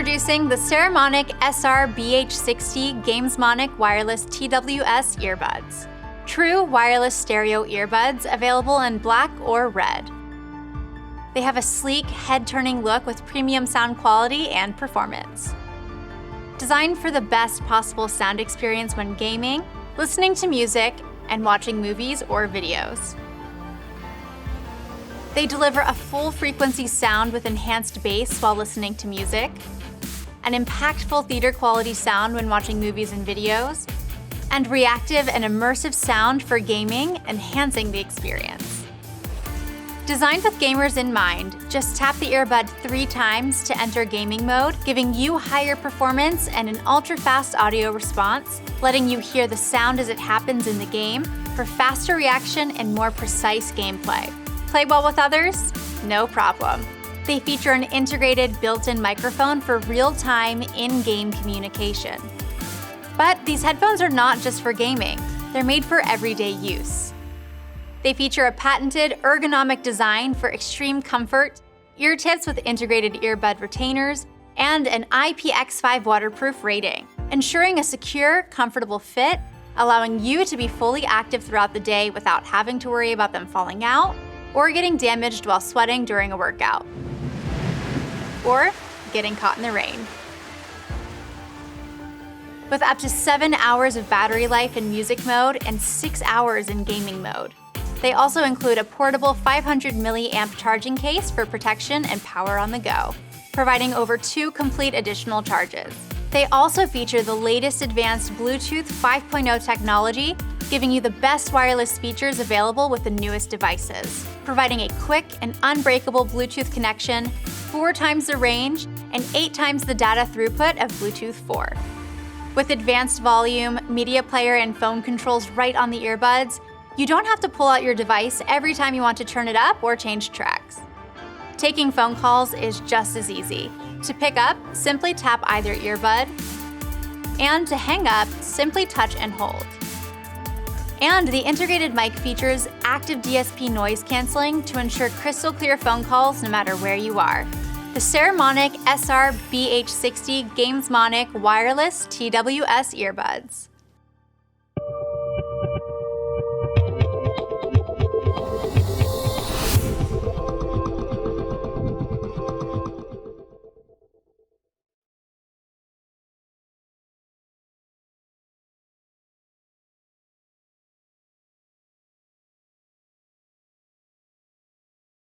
Introducing the Saramonic SR-BH60 GamesMonic Wireless TWS Earbuds. True wireless stereo earbuds available in black or red. They have a sleek, head-turning look with premium sound quality and performance. Designed for the best possible sound experience when gaming, listening to music, and watching movies or videos. They deliver a full-frequency sound with enhanced bass while listening to music, an impactful theater-quality sound when watching movies and videos, and reactive and immersive sound for gaming, enhancing the experience. Designed with gamers in mind, just tap the earbud 3 times to enter gaming mode, giving you higher performance and an ultra-fast audio response, letting you hear the sound as it happens in the game for faster reaction and more precise gameplay. Play well with others? No problem. They feature an integrated built-in microphone for real-time in-game communication. But these headphones are not just for gaming. They're made for everyday use. They feature a patented ergonomic design for extreme comfort, ear tips with integrated earbud retainers, and an IPX5 waterproof rating, ensuring a secure, comfortable fit, allowing you to be fully active throughout the day without having to worry about them falling out or getting damaged while sweating during a workout, or getting caught in the rain. With up to 7 hours of battery life in music mode and 6 hours in gaming mode. They also include a portable 500 milliamp charging case for protection and power on the go, providing over 2 complete additional charges. They also feature the latest advanced Bluetooth 5.0 technology, giving you the best wireless features available with the newest devices, providing a quick and unbreakable Bluetooth connection, 4 times the range, and 8 times the data throughput of Bluetooth 4. With advanced volume, media player, and phone controls right on the earbuds, you don't have to pull out your device every time you want to turn it up or change tracks. Taking phone calls is just as easy. To pick up, simply tap either earbud, and to hang up, simply touch and hold. And the integrated mic features active DSP noise canceling to ensure crystal clear phone calls no matter where you are. The Saramonic SR-BH60 GamesMonic Wireless TWS Earbuds.